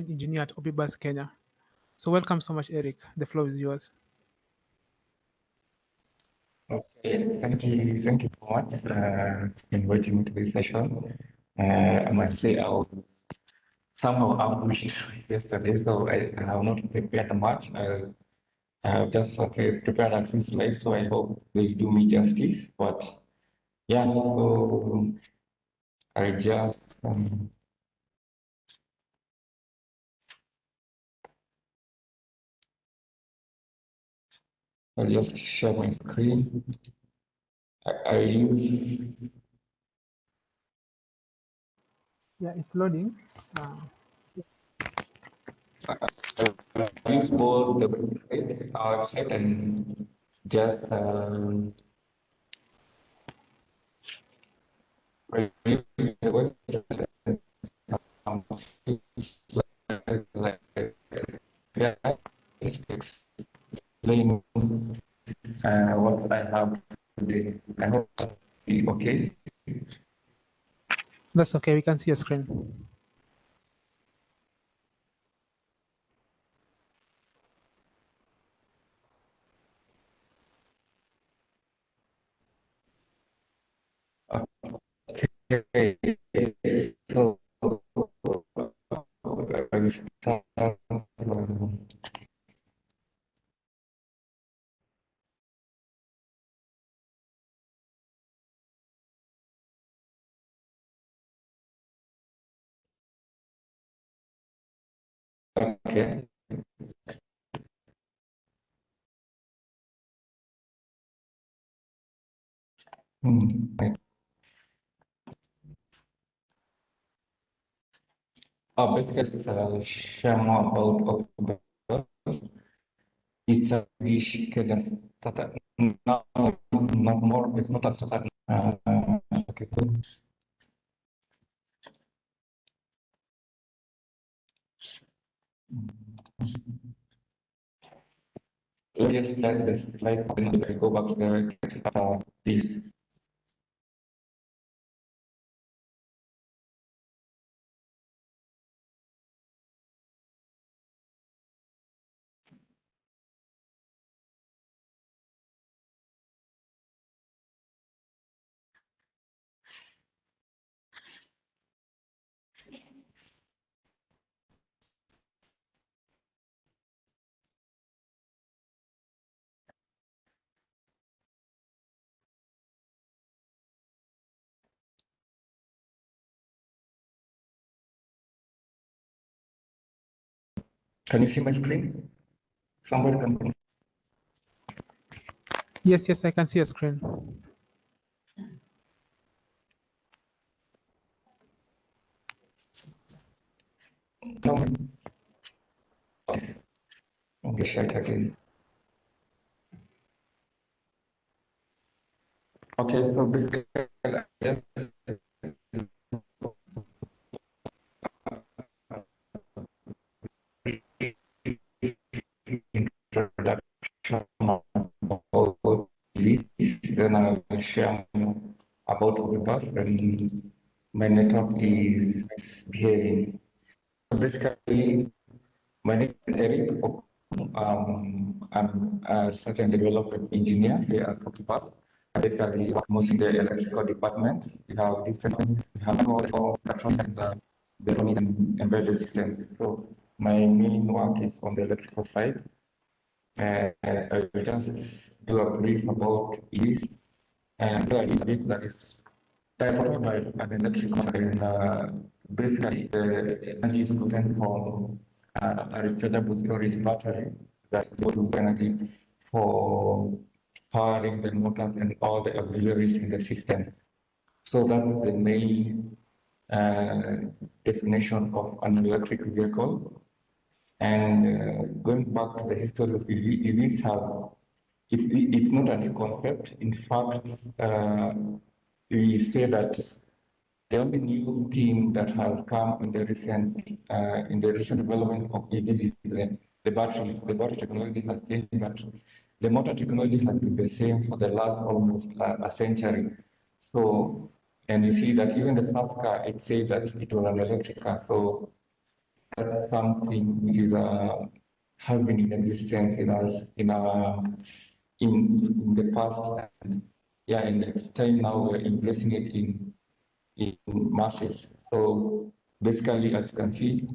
development engineer at Obibus, Kenya. So welcome so much, Eric. The floor is yours. Okay, thank you so much for inviting me to this session. I must say somehow ambushed yesterday, so I have not prepared much. I have just prepared a few slides, so I hope they do me justice. But yeah, so I just I'll just share my screen. I use Yeah, it's loading. I use both the website and just I use the website and like yeah, explain what I have today. I hope that'll be okay. That's okay. We can see your screen. Okay. So I will start from okay. Right. Basically, share more about October. It's a dish that not more. It's not a startup. Okay, good. Yes, that this slide. Then I go back to this. Can you see my screen? Somebody can. Yes, yes, I can see your screen. No. Okay, share it again. Okay, so basically, just introduction about this, then I will share more about Weber and my network is behaving. So basically, my name is Eric. I'm a research and development engineer here at Weber. I basically work mostly in the electrical department. We have different, we have more electronics and electronics and embedded systems. So my main work is on the electrical side. I will just do a brief about it. And so it's a bit that is developed by an electrical and basically the energy is obtained from a rechargeable storage battery that will energy for powering the motors and all the auxiliaries in the system. So that's the main definition of an electric vehicle. And going back to the history of EVs, it's not a new concept. In fact, we say that the only new thing that has come in the recent development of EVs is the battery. The battery technology has changed, but the motor technology has been the same for the last almost a century. So, and you see that even the first car, it says that it was an electric car. So That's something which is has been in existence in us in the past, and yeah, in its time now we're embracing it in masses. So basically, as you can see,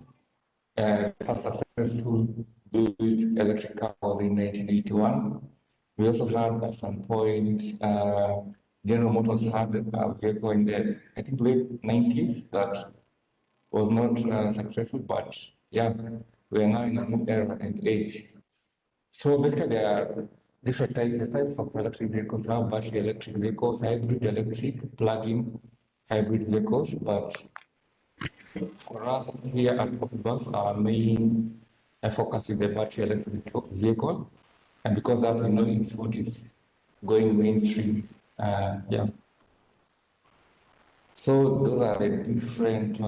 a successful built electric car was in 1981. We also had at some point General Motors had a vehicle in the I think late 90s that was not successful, but yeah, we are now in a new era and age. So basically, there are different types of electric vehicles. Now, battery electric vehicle, hybrid electric, plug-in hybrid vehicles. But for us here at Popbus, our main focus is the battery electric vehicle, and because that we know it's what is going mainstream. Yeah. So those are the different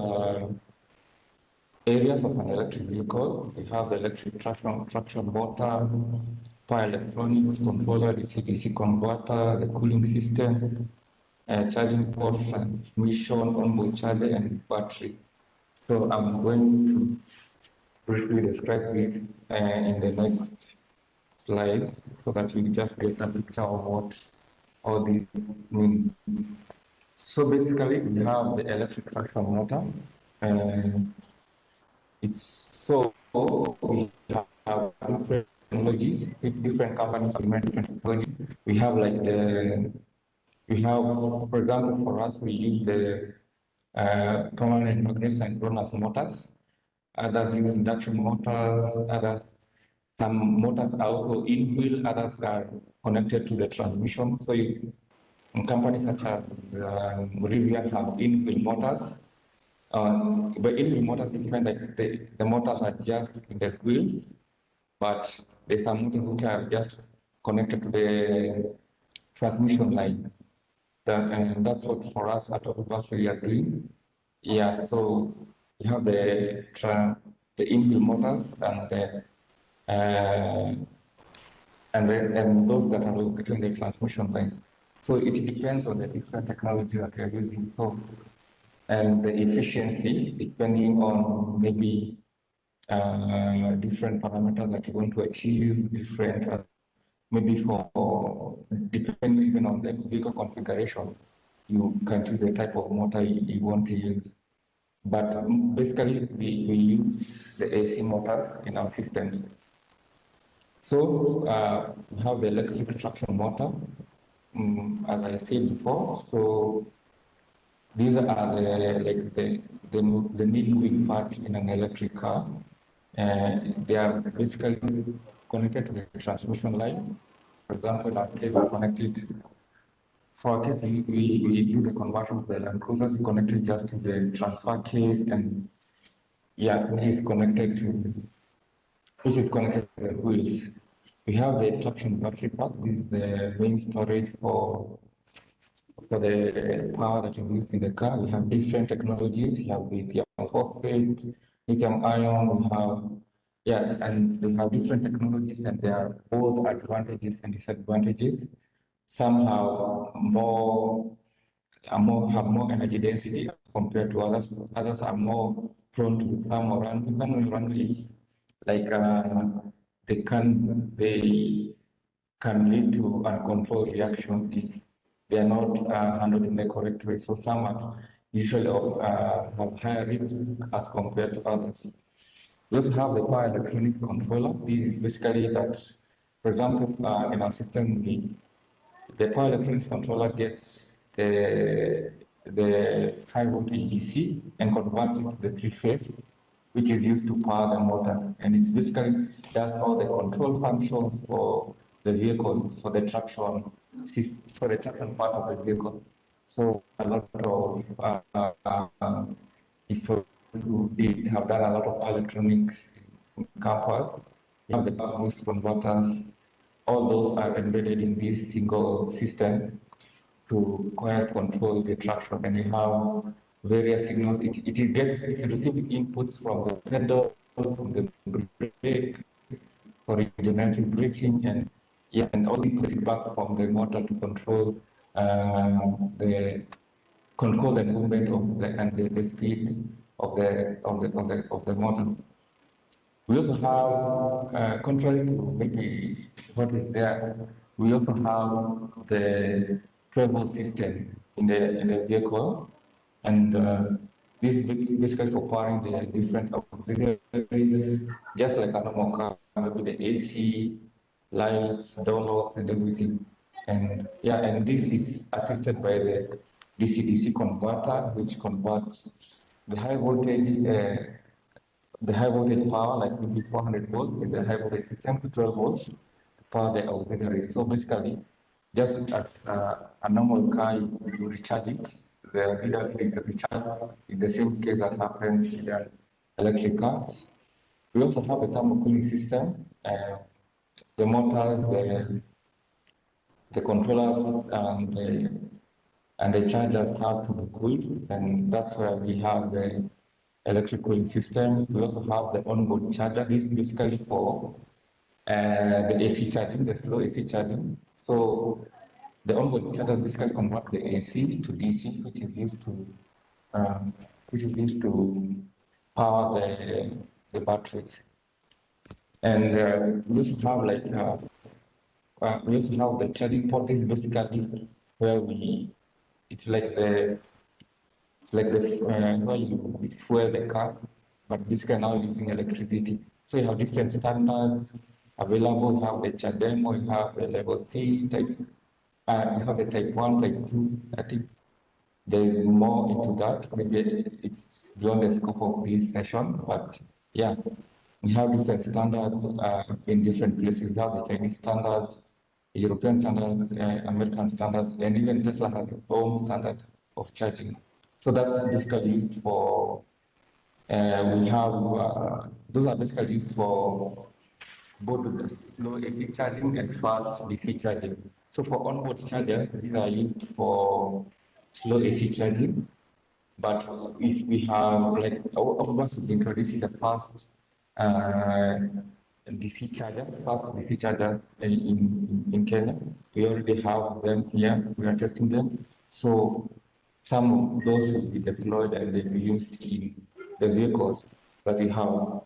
areas of an electric vehicle. We have the electric traction motor, power electronics, controller, DC-DC converter, the cooling system, charging port, transmission, onboard charger, and battery. So I'm going to briefly describe it in the next slide so that you just get a picture of what all these mean. So basically, we have the electric traction motor. It's so we have different technologies, different companies implement different technologies. We have like we have, for example, for us, we use the permanent magnet synchronous motors. Others use induction motors. Others, some motors are also in-wheel. Others are connected to the transmission. So companies such as Rivian have in-wheel motors. But in-wheel motors, you find that the motors are just in the wheels, but there's some motors which are just connected to the transmission line. And that's what for us at Okubus we are doing. Yeah, so you have the in-wheel motors uh, and those that are located in the transmission line. So it depends on the different technology that we are using. So and the efficiency depending on maybe different parameters that you want to achieve, different maybe for depending even on the vehicle configuration, you can choose the type of motor you want to use. But basically, we use the AC motor in our systems. So we have the electric traction motor, as I said before. So these are the mid-wing part in an electric car. They are basically connected to the transmission line. For example, in our case, we connected. For our case, we do the conversion of the Land Cruisers connected just to the transfer case, and yeah, which is connected to the wheels. We have the traction battery pack. This is the main storage for the power that is used in the car. We have different technologies. We have lithium phosphate, lithium ion. We have, yeah, and we have different technologies, and there are both advantages and disadvantages. Some have more energy density compared to others. Others are more prone to thermal runways. Like they can lead to uncontrolled reactions if they are not handled in the correct way. So some are usually have higher risk as compared to others. We also have the power electronic controller. This is basically that, for example, in our system, the power electronics controller gets the high voltage DC and converts it to the three-phase, which is used to power the motor. And it's basically does all the control functions for the vehicle, for the traction part of the vehicle. So a lot of if you did have done a lot of electronics in car parts, you have the power boost converters. All those are embedded in this single system to quiet control the traction, and you have various signals. It receives inputs from the pedal, from the brake, for regenerative braking, and yeah, and also feedback from the motor to control the movement of the speed. of the model. We also have, contrary to maybe what is there, we also have the travel system in the vehicle, and this is basically for powering the different auxiliaries, just like a normal car, maybe the AC, lights, door locks, and everything. And yeah, and this is assisted by the DC-DC converter, which converts the high voltage. The high voltage power, like maybe 400 volts, in the high voltage system to 12 volts to power the auxiliary. So basically, just as a normal car, you recharge it, the leader is the recharge. In the same case that happens in the electric cars. We also have a thermal cooling system. The motors, the controllers, and the chargers have to be cooled, and that's where we have the electric cooling system. We also have the onboard charger. This is basically for the AC charging, the slow AC charging. So the onboard charger basically converts the AC to DC, which is used to power the batteries. And we also have we also have the charging port. Is basically where it's like the where you fuel the car, but this can now using electricity. So you have different standards available. You have the CHAdeMO, you have the level C type, you have the type 1, type 2. I think there is more into that. Maybe it's beyond the scope of this session, but yeah, we have different standards in different places. We have the Chinese standards, European standards, American standards, and even Tesla has its own standard of charging. So that's basically used for, we have, those are basically used for both the slow AC charging and fast DC charging. So for onboard chargers, these are used for slow AC charging. But if we have, like, of course, we introducing the fast fast DC charger in Kenya. We already have them here. We are testing them. So some of those will be deployed and they'll be used in the vehicles that we have.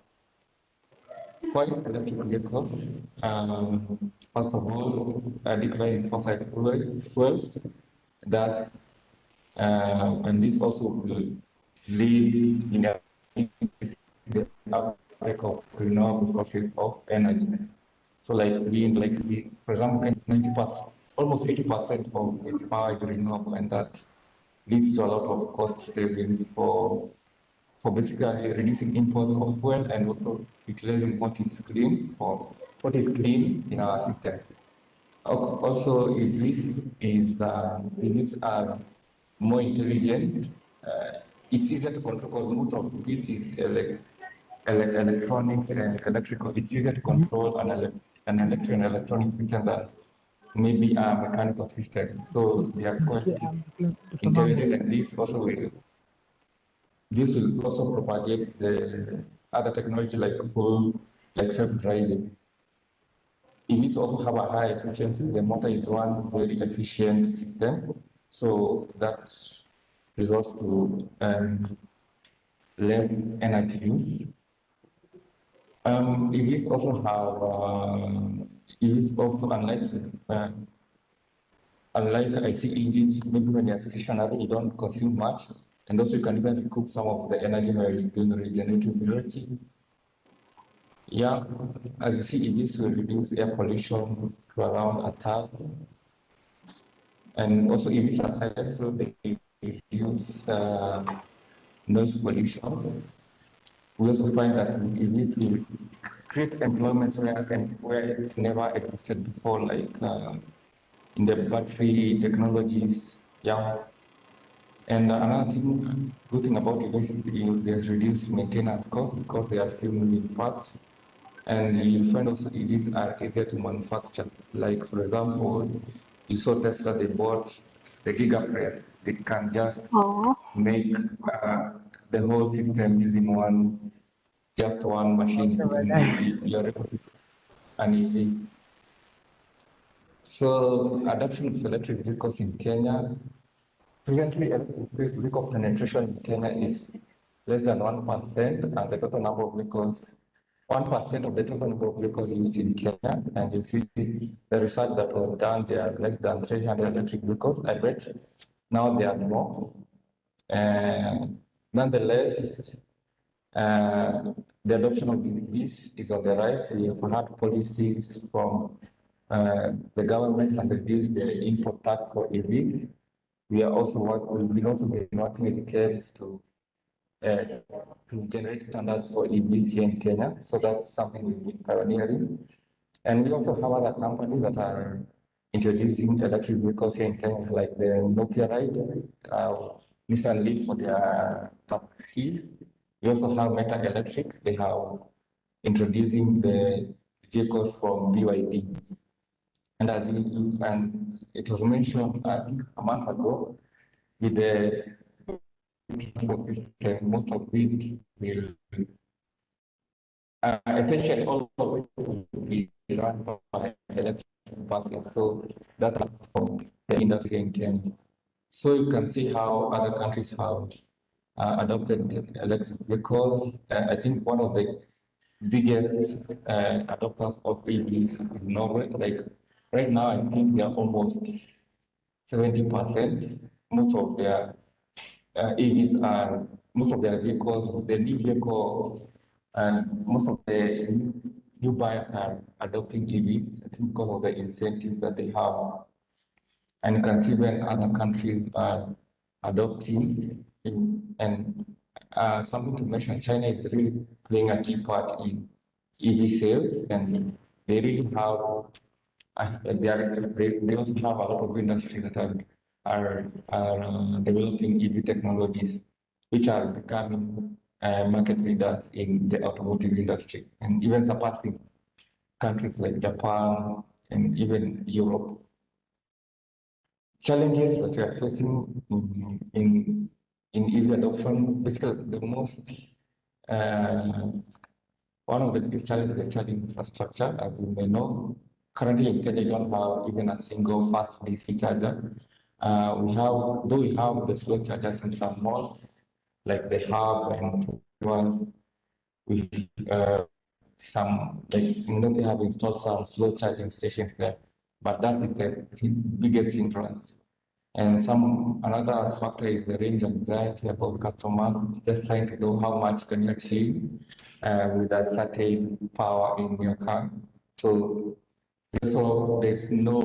Why electric vehicles? First of all, decline fossil fuels. That and this also will lead in the outbreak of renewable sources of energy. So, like wind, for example, 90%, almost 80% of its power is renewable, and that leads to a lot of cost savings for basically reducing imports of fuel and also utilizing what is clean in our system. Also, if these are more intelligent, it's easier to control because most of it is electronics and electrical. It's easier to control an electronic system than maybe a mechanical system. So they are quite intelligent, and this will also propagate the other technology like self-driving. EVs also have a high efficiency. The motor is one very efficient system, so that results to less energy use. EVs also unlike IC engines, maybe when you're stationary, you don't consume much, and also you can even recoup some of the energy while doing regenerative braking. Yeah, as you see, EVs will reduce air pollution to around a third. And also EVs are silent, so they reduce noise pollution. We also find that EVs will create employment where it never existed before, like in the battery technologies. Yeah. And another good thing about EVs is they reduce maintenance costs because they are still moving parts. And you find also EVs are easier to manufacture. Like, for example, you saw Tesla, they bought the Giga Press. They can just make the whole system using just one machine. An EV. So, adoption of electric vehicles in Kenya. Presently, electric vehicle penetration in Kenya is less than 1%, and the total number of vehicles, 1% of the total number of vehicles used in Kenya. And you see the research that was done, there are less than 300 electric vehicles. I bet now there are more. Nonetheless, the adoption of EVs is on the rise. We have had policies from the government has reduced the import tax for EVs. We've also been working with KEBS to generate standards for EVs here in Kenya. So that's something we've been pioneering. And we also have other companies that are introducing electric vehicles here in Kenya, like the Nokia Ride, Nissan Leaf for their taxis. We also have Meta Electric. They have introducing the vehicles from BYD. And and it was mentioned a month ago, with the most of it will essentially all of it will be run by electric buses. So that's from the industry in Kenya. So you can see how other countries have adopted electric vehicles. I think one of the biggest adopters of EVs is Norway. Like right now, I think they are almost 70%. Most of their EVs are, most of their vehicles, the new vehicle, and most of the new buyers are adopting EVs, I think because of the incentives that they have. And you can see when other countries are adopting, and something to mention, China is really playing a key part in EV sales, and they really have, they also have a lot of industries that are developing EV technologies, which are becoming market leaders in the automotive industry, and even surpassing countries like Japan and even Europe. Challenges that we are facing in EV adoption, basically the most one of the biggest challenges is charging infrastructure. As you may know, currently in Kenya, we don't have even a single fast DC charger. We have the slow chargers in some malls, like the Hub and ones. We some like they have installed some slow charging stations there, but that is the biggest hindrance. And another factor is the range anxiety about customers just trying to know how much can you achieve with a certain power in your car. So there's no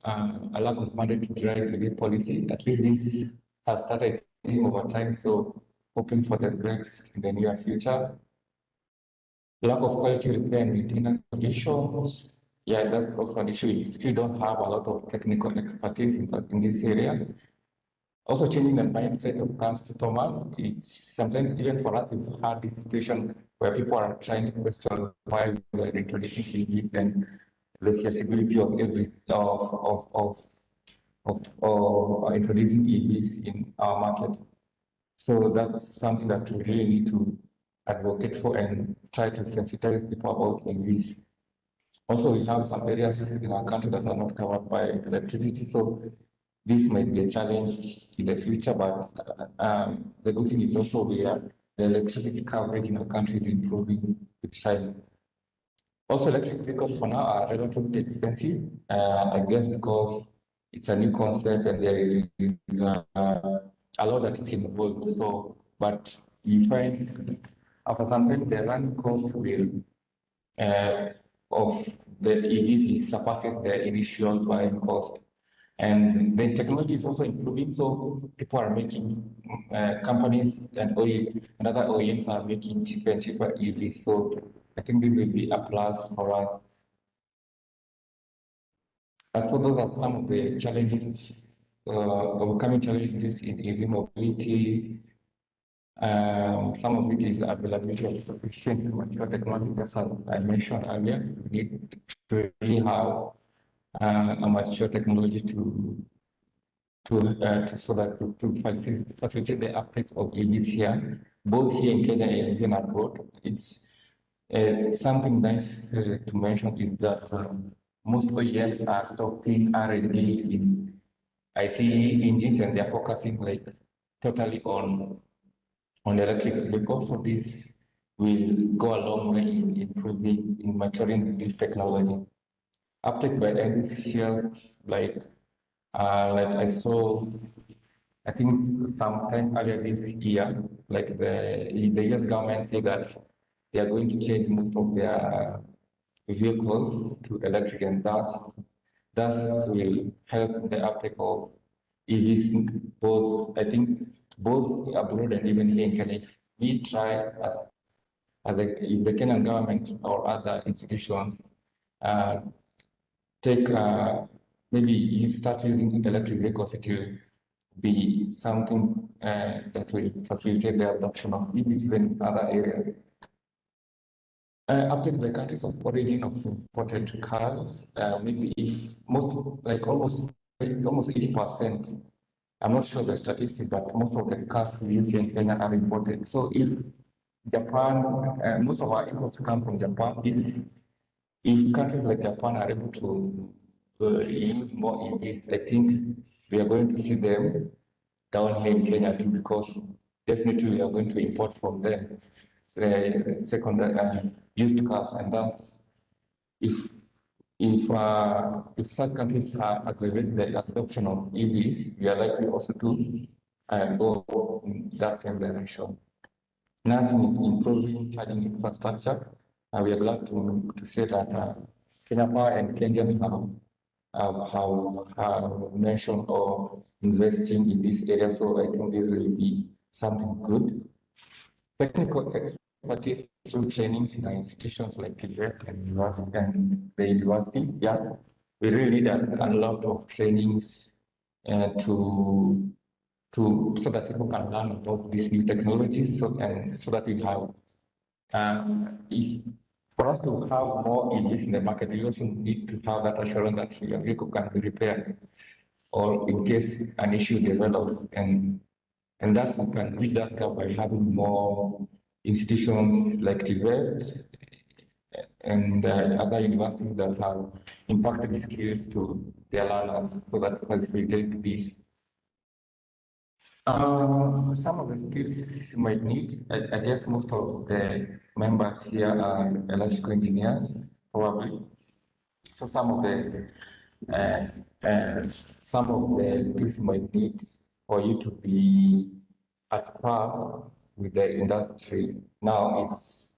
a lack of mandatory drive review policy. At least this has started over time. So hoping for the breaks in the near future. Lack of quality repair and maintenance issues. Yeah, that's also an issue. We still don't have a lot of technical expertise in this area. Also, changing the mindset of customers. It's sometimes even for us, we've had this situation where people are trying to question why we are introducing EVs and the feasibility of introducing EVs in our market. So that's something that we really need to advocate for and try to sensitize people about EVs. Also, we have some areas in our country that are not covered by electricity, so this might be a challenge in the future, but the good thing is also the electricity coverage in our country is improving with time. Also, electric vehicles for now are relatively expensive, I guess because it's a new concept and there is a lot that is involved. So, but you find after some time the running cost will of the EVs surpasses the initial buying cost. And the technology is also improving, so people are making, companies and other OEMs are making cheaper and cheaper EVs. So I think this will be a plus for us. As for those are some of the challenges, overcoming challenges in EV mobility. Some of it is availability of sufficient mature technology, as I mentioned earlier. We need to really have a mature technology so that to facilitate the uptake of EVs here, both here in Kenya and even abroad. It's something nice to mention is that most OEMs are stopping R&D in ICE engines, and they're focusing like totally on on electric vehicles. So this will go a long way in improving, in maturing this technology. Uptake by end this year, like I saw, I think sometime earlier this year, like the US government said that they are going to change most of their vehicles to electric, and thus will help the uptake of EVs, both, I think, both abroad and even here in Kenya. We try as if the Kenyan government or other institutions uh, take maybe you start using electric vehicles, it will be something that will facilitate the adoption of EVs even in other areas. Uptake by countries of origin of imported cars, maybe if like almost 80%. I'm not sure the statistics, but most of the cars we use in Kenya are imported. So if Japan, most of our imports come from Japan. If countries like Japan are able to use more EVs, I think we are going to see them down here in Kenya too, because definitely we are going to import from them second used cars, and thus if if such countries accelerate the adoption of EVs, we are likely also to go in that same direction. Another thing is improving charging infrastructure. We are glad to say that Kenya Power and Kenya have mentioned or investing in this area, so I think this will be something good. Technical expertise through trainings in our institutions like TVET and the university. Yeah, we really need a lot of trainings to so that people can learn about these new technologies, so that we have if, for us to have more EVs in the market, we also need to have that assurance that your vehicle can be repaired or in case an issue develops, and that we can reach that gap by having more institutions like TVET and other universities that have impacted skills to their learners, so that facilitate this. Some of the skills you might need, I guess most of the members here are electrical engineers, probably. So uh, uh, some of the skills you might need for you to be at par with the industry. Now it's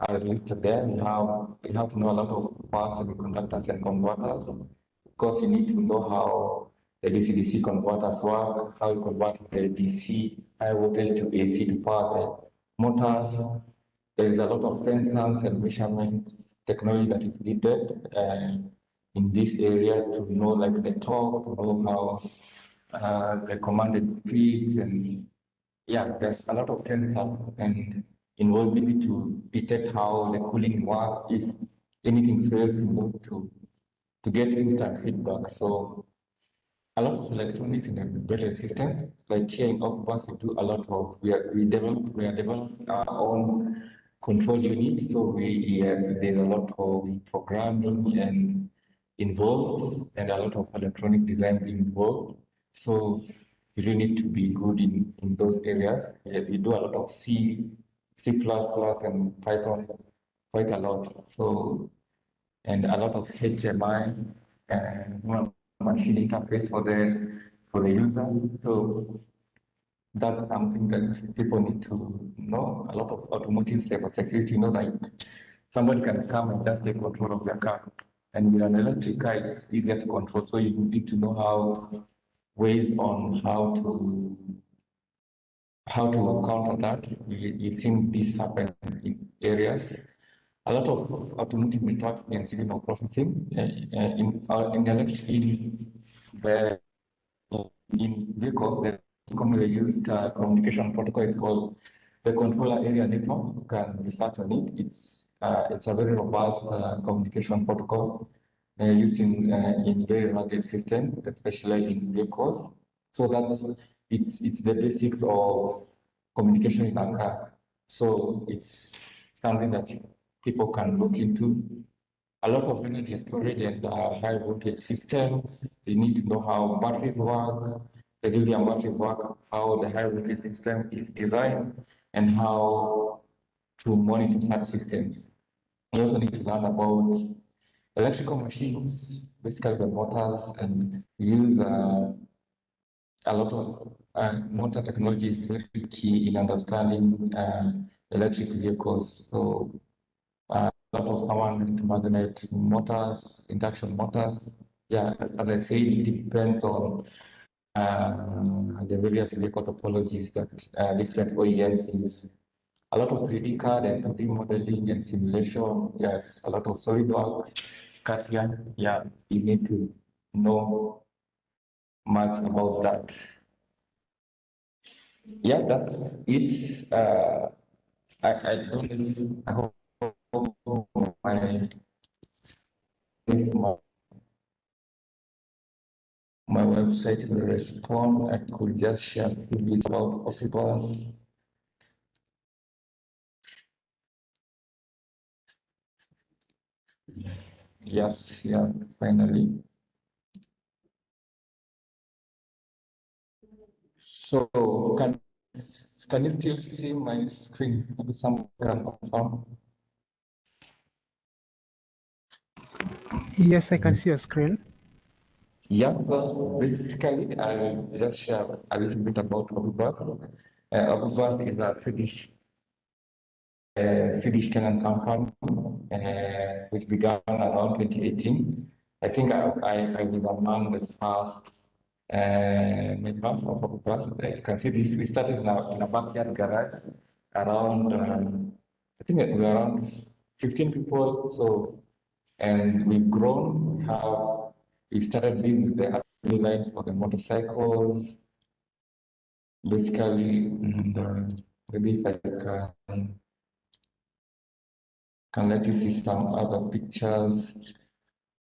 listed there. You have to know a lot of power semiconductors and converters. Of course, you need to know how the DC-DC converters work, how you convert the DC high voltage to AC to power the motors. There is a lot of sensors and measurement technology that is needed in this area to know like the torque, to know how the commanded speeds, and yeah, there's a lot of sensors and involved maybe to detect how the cooling works. If anything fails, to get instant feedback. So a lot of electronics and embedded systems, like here in Octopus, we do a lot of, we are developing our own control units. So there's a lot of programming and involved, and a lot of electronic design involved. So you really need to be good in those areas. We do a lot of C++ and Python quite a lot. So, and a lot of HMI and machine interface for the user. So that's something that people need to know. A lot of automotive cybersecurity, like somebody can come and just take control of their car. And with an electric car, it's easier to control. So you need to know ways on how to counter that. You think this happens in areas. A lot of automotive network and signal processing in electric in vehicles, the commonly used communication protocol is called the controller area network. You can research on it. It's a very robust communication protocol used in very rugged systems, especially in vehicles. So it's the basics of communication in a car. So it's something that people can look into. A lot of energy storage and high voltage systems. They need to know how batteries work, the lithium batteries work, how the high voltage system is designed. and how to monitor such systems. You also need to learn about electrical machines, basically the motors, and use a lot of motor technology is very key in understanding electric vehicles. So a lot of power magnet motors, induction motors. Yeah, as I said, it depends on the various vehicle topologies that different OEMs use. A lot of 3D CAD and 2D modeling and simulation. Yes, a lot of SolidWorks, CATIA. Yeah, you need to know much about that. Yeah, that's it. I don't. I hope my my my website will respond. I could just share a little bit about possible. Yes, yeah, finally. So can you still see my screen? Maybe someone can confirm. Yes, I can see your screen. Yeah, so basically I'll just share a little bit about Okubus. Okubus is a Swedish Kenyan company which began around 2018. I think I was among the first members of Okubus. You can see this, we started in a backyard garage around, I think we were around 15 people. So, and we've grown. We started this with the assembly line for the motorcycles, basically, and maybe if I can let you see some other pictures.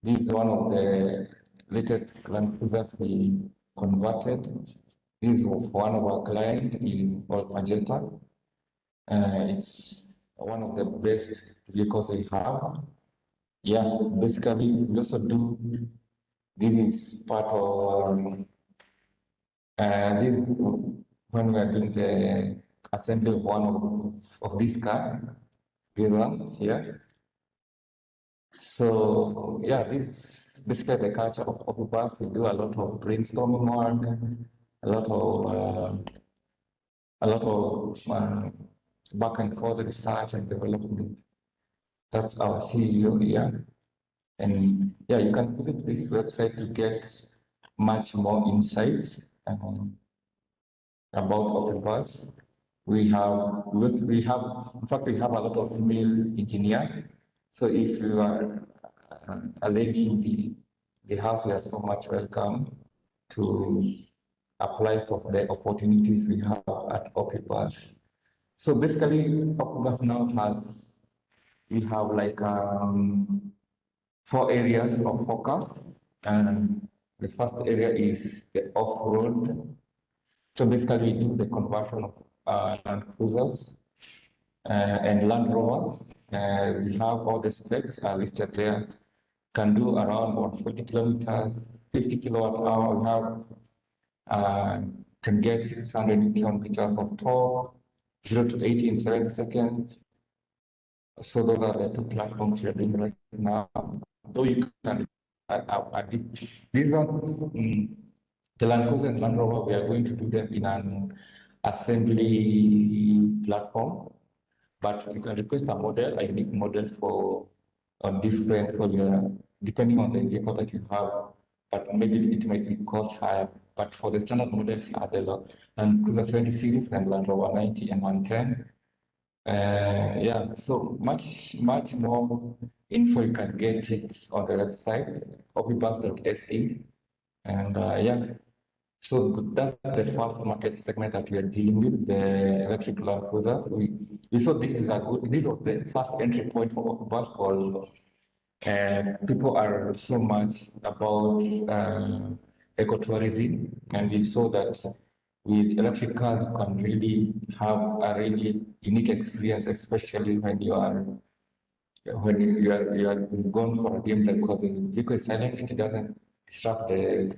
This is one of the latest Land Cruisers we converted. This is one of our clients in Old Magenta. It's one of the best vehicles we have. Yeah, basically, we also do, this is part of, this when we are doing the assembly of one of this car, this one here. So yeah, this is basically the culture of Okubus. We do a lot of brainstorming work, a lot of back and forth research and development. That's our CEO here. And yeah, you can visit this website to get much more insights about Okubus. In fact, we have a lot of female engineers. So if you are a lady in the house, you are so much welcome to apply for the opportunities we have at Okubus. So basically, Okubus now we have like 4 areas of focus. And the first area is the off-road. So basically, we do the conversion of Land Cruisers and Land Rovers. We have all the specs are listed there. Can do around 140 kilometers, 50 kilowatt hour. We have can get 600 kilometers of torque, 0 to 80 in 70 seconds. So those are the two platforms we are doing right now. Though you can, these are the Land Cruiser and Land Rover. We are going to do them in an assembly platform, but you can request a model, a unique model for different for your depending on the vehicle that you have. But maybe it might be cost higher. But for the standard models are the Land Cruiser 20 series and Land Rover 90 and 110. Yeah, so much more info you can get it on the website, hobbyBus.se. And yeah, so that's the first market segment that we are dealing with, the electric Land Cruisers. We saw this was the first entry point for Okubus because people are so much about ecotourism, and we saw that with electric cars you can really have a really unique experience, especially when you are going for a game that because the vehicle is silent, it doesn't disrupt the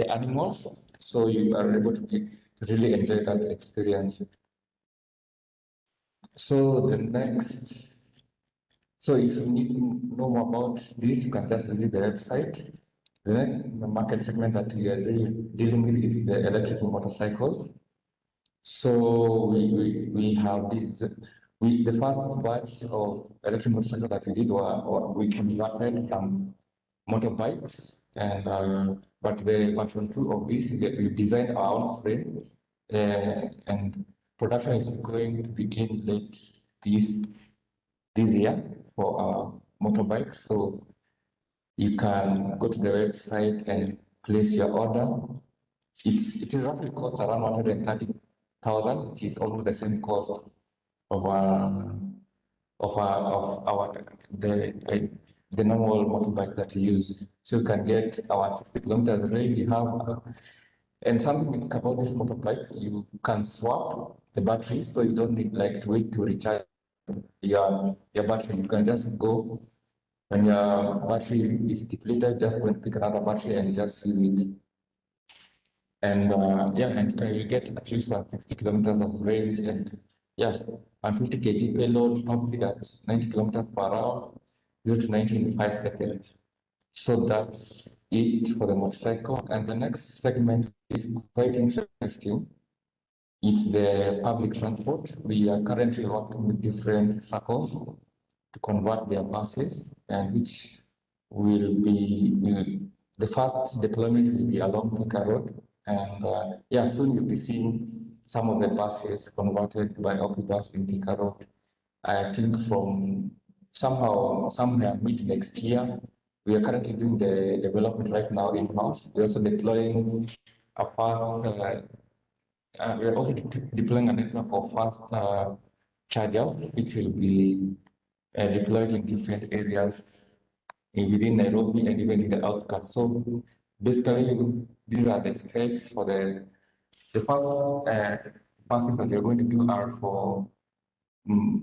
animals, so you are able to really enjoy that experience. So the next, so if you need to know more about this, you can just visit the website. The next market segment that we are really dealing with is the electric motorcycles. So we have this, the first batch of electric motorcycles that we did or we converted some motorbikes, and but the version two of this, we designed our own frame, and production is going to begin late this this year for our motorbike. So you can go to the website and place your order. It roughly costs around 130,000, which is almost the same cost of our the normal motorbike that you use. So you can get our 60 kilometers range. You have and something about these motorbikes, you can swap the batteries, so you don't need like to wait to recharge your battery. You can just go when your battery is depleted, just go and pick another battery and just use it. And yeah, and you get at least 60 kilometers of range, and yeah, 150 kg payload, top speed at 90 kilometers per hour, 0 to 90 in 5 seconds. So that's it for the motorcycle. And the next segment is quite interesting. It's the public transport. We are currently working with different circles to convert their buses, and which the first deployment will be along Thika Road. And yeah, soon you'll be seeing some of the buses converted by Okubus in Thika Road. I think from somewhere mid next year. We are currently doing the development right now in-house. We're also deploying a fast we are also deploying a network of fast chargers, which will be deployed in different areas within Nairobi and even in the outskirts. So basically, these are the specs for the first buses that we're going to do are for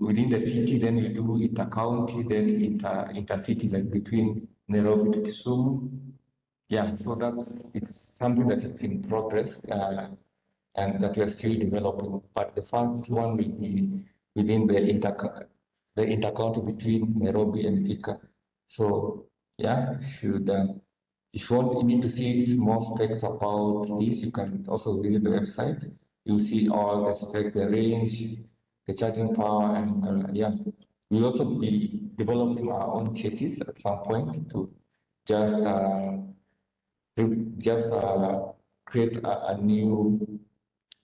within the city, then we do inter-county, then intercity, like between Nairobi to Kisumu. Yeah, so it's something that is in progress and that we are still developing. But the first one will be within the intercounty between Nairobi and Thika. So yeah, if you want need to see more specs about this, you can also visit the website. You'll see all the specs, the range, the charging power, and yeah, we'll also be developing our own chassis at some point to just create a new,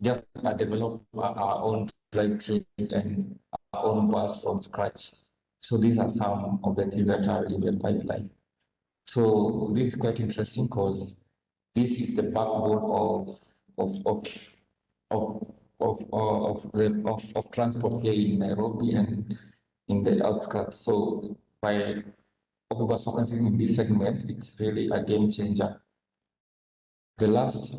just develop our own drivetrain and our own bus from scratch. So these are some of the things that are in the pipeline. So this is quite interesting because this is the backbone of of of of transport here in Nairobi and in the outskirts. So by focusing in this segment, it's really a game changer. The last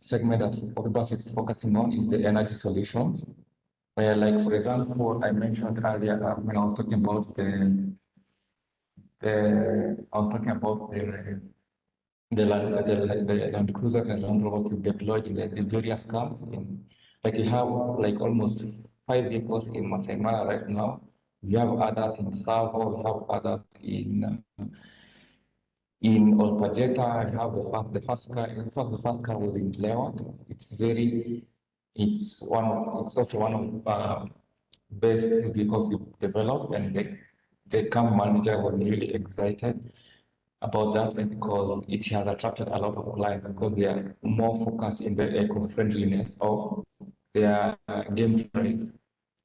segment that Okubus is focusing on is the energy solutions, where, like for example, I mentioned earlier when I was talking about the Land Cruiser and Land Rover we deployed in the various camps. Like we have like almost 5 vehicles in Masai Mara right now. We have others in Savo, we have others in Olpajeta. I have the first car. In fact, the first car was in Leon. It's also one of best vehicles we developed, and the camp manager was really excited about that because it has attracted a lot of clients because they are more focused in the eco-friendliness of their game trails.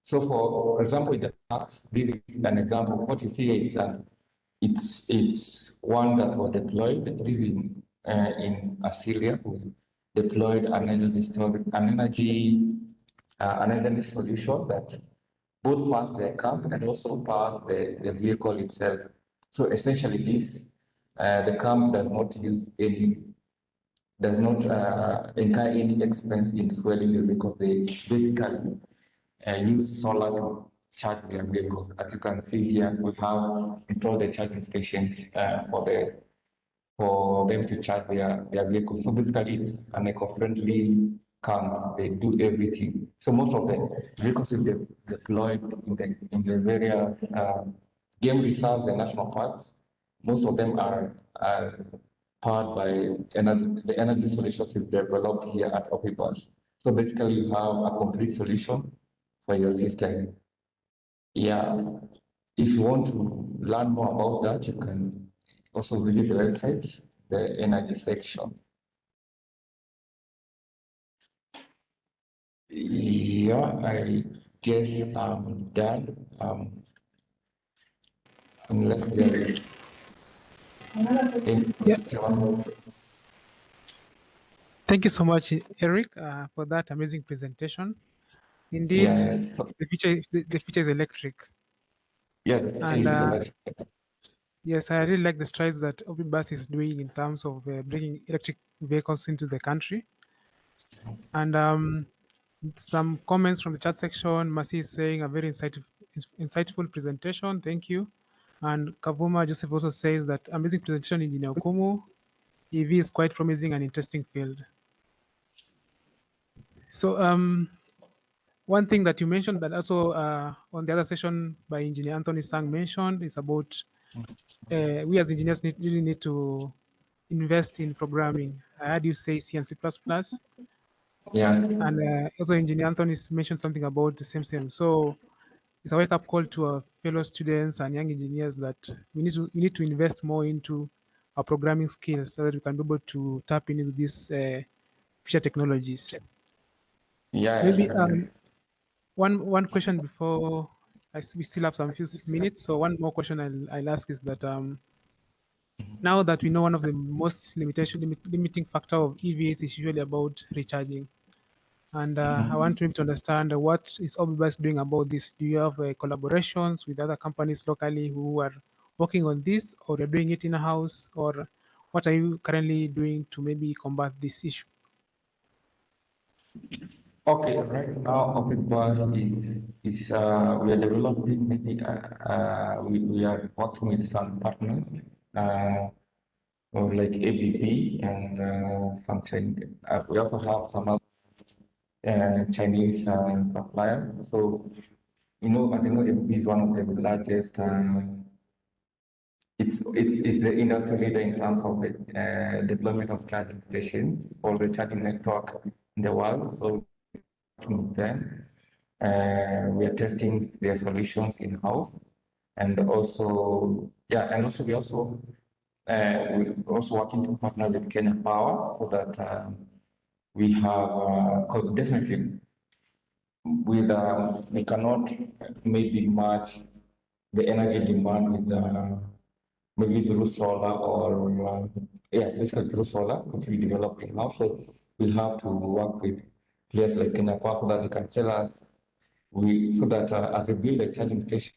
So, for example, in the past, this is an example. What you see is it's one that was deployed. This is in Assyria. We deployed an energy solution that both pass the camp and also pass the vehicle itself. So essentially, the camp does not incur any expense in fueling the vehicles. They basically use solar to charge their vehicles. As you can see here, we have installed the charging stations for them to charge their vehicles. So basically, it's an eco-friendly can they do everything. So most of the vehicles will be deployed in the various game reserves and national parks. Most of them are powered by the energy solutions we've developed here at Opibus. So basically, you have a complete solution for your system. Yeah, if you want to learn more about that, you can also visit the website, the energy section. Yeah, I guess I'm done. Unless there is any Yeah, question. thank you so much, Eric, for that amazing presentation. Indeed, Yeah, the future is electric, yeah, and change the life. yes, I really like the strides that Obibus is doing in terms of bringing electric vehicles into the country. And some comments from the chat section. Masi is saying a very insightful presentation. Thank you. And Kavuma Joseph also says that amazing presentation in Okumu. EV is quite promising and interesting field. So one thing that you mentioned that also on the other session by Engineer Anthony Sang mentioned is about we as engineers really need to invest in programming. I heard you say C and C++, Yeah, and also Engineer Anthony mentioned something about the same. So it's a wake up call to our fellow students and young engineers that we need to invest more into our programming skills so that we can be able to tap into these future technologies. yeah, Maybe correct. one question before we still have some few minutes. So one more question I'll ask is that now that we know one of the most limiting factor of EVs is usually about recharging. And I want to understand what is Obibus doing about this. Do you have collaborations with other companies locally who are working on this, or you're doing it in house, or what are you currently doing to maybe combat this issue? Okay, right now, Opibus is we are developing many, we are working with some partners, like ABB and some Chinese. We also have some other Chinese suppliers. So, as you know, ABB is one of the largest. It's the industry leader in terms of the deployment of charging stations or the charging network in the world. So, working with them, we are testing their solutions in house, and also, yeah, and also we're also working to partner with Kenya Power so that we have, because definitely we cannot maybe match the energy demand with maybe through solar or basically through solar, which we develop in house. So we'll have to work with players like Kenya Power so that they can sell us. So that as we build a charging station.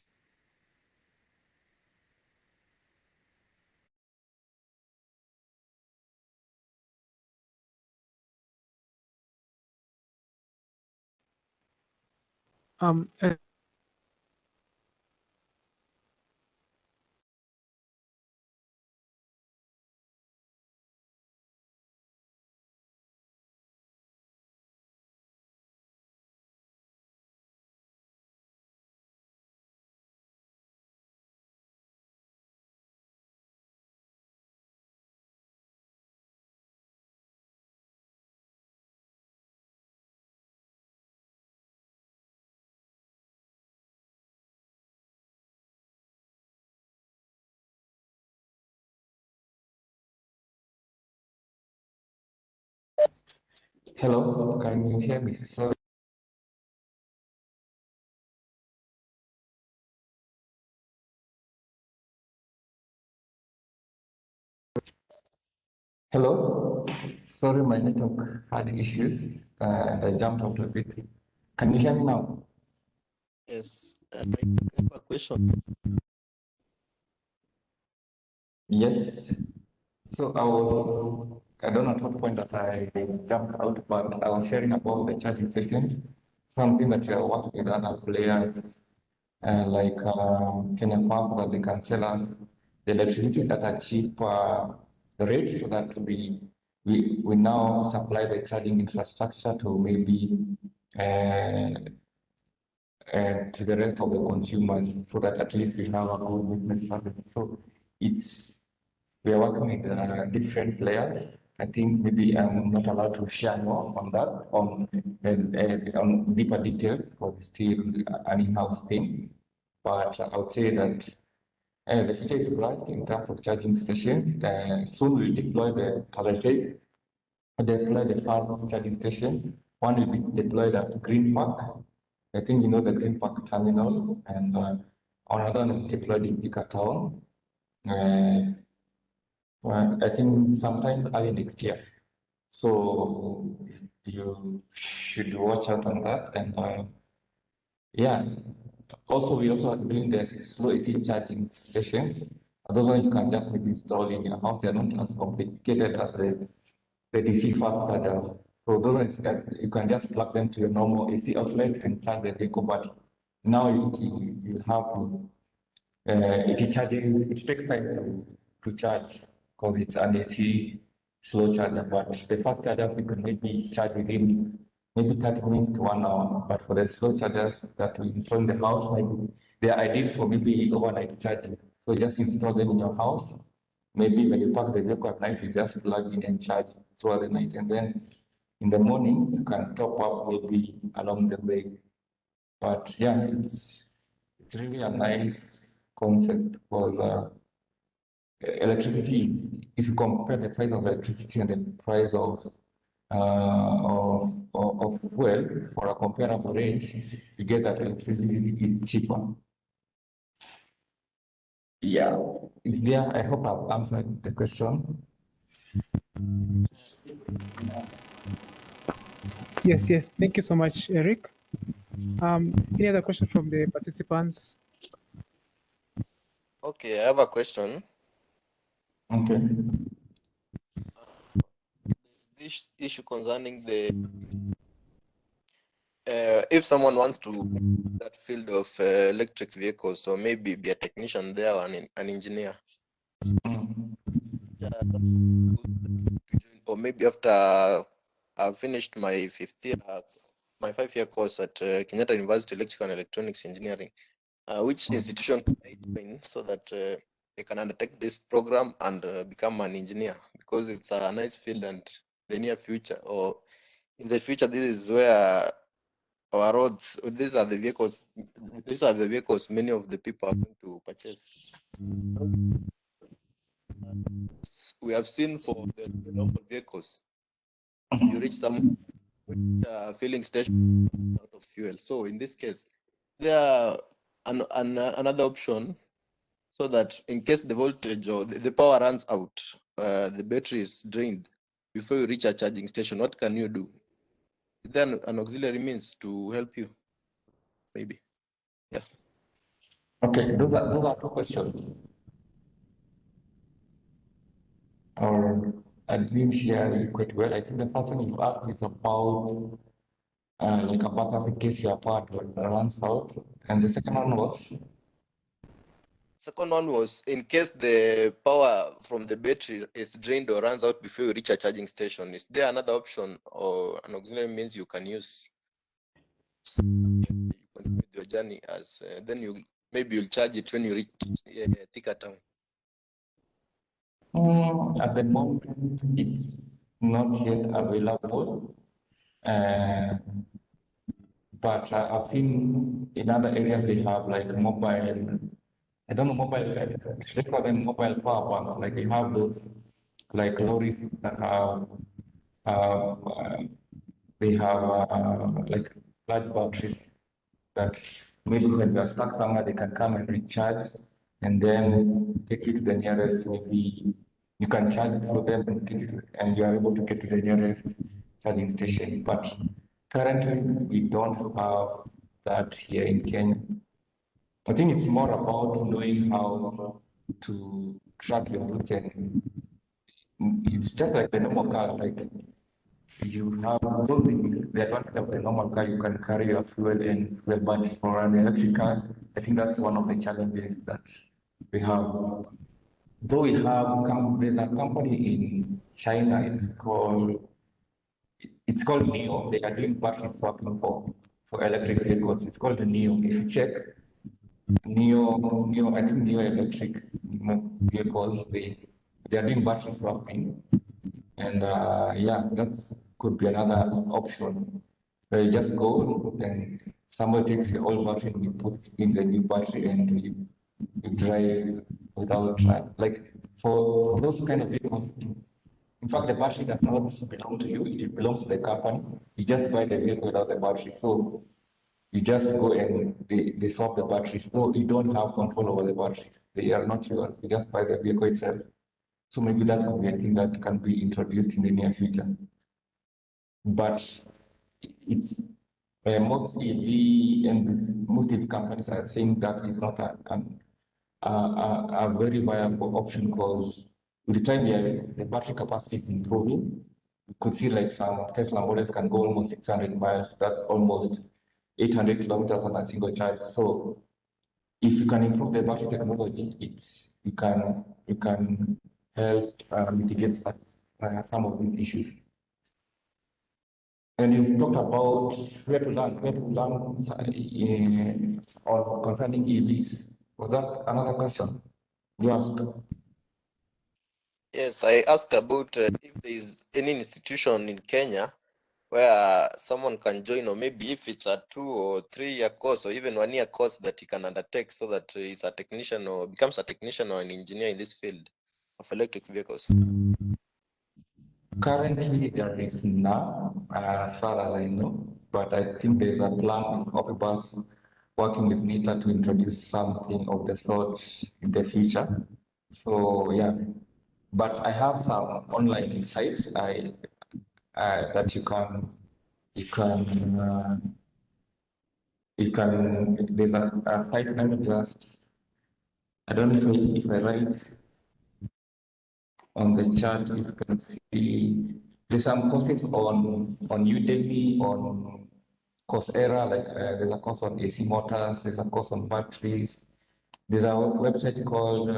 Um, uh, Hello, can you hear me? So, hello? Sorry, my network had issues and I jumped out of it. Can you hear me now? Yes, I have a question. Yes. So I don't know at what point that I jumped out, but I was sharing about the charging stations, something that we are working with other players like Kenya Power so that they can sell us the electricity at a cheap rate so that we now supply the charging infrastructure to maybe to the rest of the consumers so that at least we have our own business service. So we are working with different players. I think maybe I'm not allowed to share more on that, on deeper details, because it's still an in-house thing. But I would say that the future is bright in terms of charging stations. Soon we'll deploy as I said, deploy the first charging station. One will be deployed at Green Park. I think you know the Green Park terminal, and another one will be deployed in Thika Town. Well, I think sometime early next year. So you should watch out on that. And yeah, also we also are doing the slow AC charging stations. Those ones you can just maybe install in your house. They're not as complicated as the DC fast chargers. So those ones you can just plug them to your normal AC outlet and charge the vehicle. But now you have to it charges. It takes time to charge because it's an AC slow charger. But the fast chargers you can maybe charge within maybe 30 minutes to 1 hour. But for the slow chargers that we install in the house, maybe they are ideal for maybe overnight charging. So just install them in your house. Maybe when you park the vehicle at night, you just plug in and charge throughout the night. And then in the morning, you can top up maybe along the way. But yeah, it's really a nice concept for electricity. If you compare the price of electricity and the price of fuel for a comparable range, you get that electricity is cheaper. Yeah, I hope I've answered the question. Yes. Thank you so much, Eric. Any other question from the participants? Okay, I have a question. Okay. This issue concerning the if someone wants to that field of electric vehicles, so maybe be a technician there or an engineer. Yeah, or maybe after I've finished my 5-year course at Kenyatta University Electrical and Electronics Engineering. Which institution can I join so that they can undertake this program and become an engineer? Because it's a nice field and the near future, or in the future, this is where our roads. These are the vehicles. These are the vehicles many of the people are going to purchase. We have seen for the normal vehicles, you reach some filling station out of fuel. So in this case, there are another option so that in case the voltage or the power runs out, the battery is drained before you reach a charging station. What can you do? Is there an auxiliary means to help you? Maybe. Yeah. Okay, those are two questions. Or I didn't hear you quite well. I think the first one you asked is about like a backup in case your power runs out, and the second one was. Second one was in case the power from the battery is drained or runs out before you reach a charging station. Is there another option or an auxiliary means you can use? You continue with your journey as then maybe you'll charge it when you reach Thika Town. At the moment, it's not yet available, but I've seen in other areas they have like mobile. I don't know mobile. They call them mobile power banks. Like they have those like lorries that have they have like large batteries that maybe when they are stuck somewhere they can come and recharge and then take it to the nearest, maybe you can charge for them and take it, and you are able to get to the nearest charging station. But currently we don't have that here in Kenya. I think it's more about knowing how to track your route, and it's just like the normal car, like you have both the advantage of the normal car, you can carry your fuel and fuel, but for an electric car, I think that's one of the challenges that we have. though we have, there's a company in China, it's called NEO. They are doing battery swapping for electric vehicles. It's called the NEO. If you check NEO, I think NEO electric vehicles, they are doing battery swapping. And yeah, that could be another option. Where you just go and somebody takes your old battery and you put in the new battery and you drive without like for those kind of vehicles. In fact, the battery does not belong to you, it belongs to the company. You just buy the vehicle without the battery. So you just go and they swap the batteries. So you don't have control over the batteries. They are not yours. You just buy the vehicle itself. So maybe that could be a thing that can be introduced in the near future. But it's most EV and most EV companies are saying that it's not a very viable option because with the time the battery capacity is improving, you could see like some Tesla models can go almost 600 miles. That's almost 800 kilometers on a single charge. So if you can improve the battery technology, you can help mitigate some of these issues. And you talked about where to learn on concerning EVs. Was that another question you asked? Yes, I asked about if there is any institution in Kenya where someone can join, or maybe if it's a 2 or 3 year course or even 1 year course that he can undertake so that he's a technician or becomes a technician or an engineer in this field of electric vehicles. Currently, there is none, as far as I know, but I think there's a plan of us working with NITA to introduce something of the sort in the future. So yeah, but I have some online sites that you can there's a site. Let me just, I don't know if I write on the chart, if you can see, there's some courses on Udemy, on Coursera, like there's a course on AC motors, there's a course on batteries. There's a website called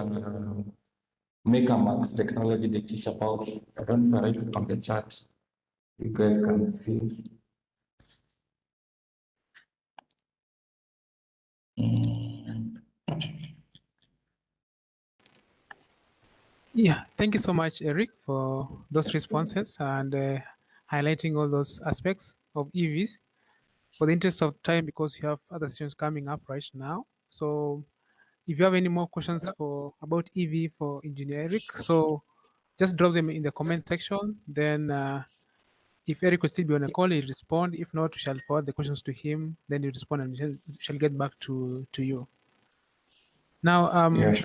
MakerMax Technology they teach about. I don't know if I write it on the chart. You guys can see. Yeah, thank you so much, Eric, for those responses and highlighting all those aspects of EVs. For the interest of time, because you have other sessions coming up right now. So if you have any more questions about EV for Engineer Eric, so just drop them in the comment section. Then if Eric will still be on a call, he'll respond. If not, we shall forward the questions to him. Then he'll respond and we shall get back to you. Now, Yes.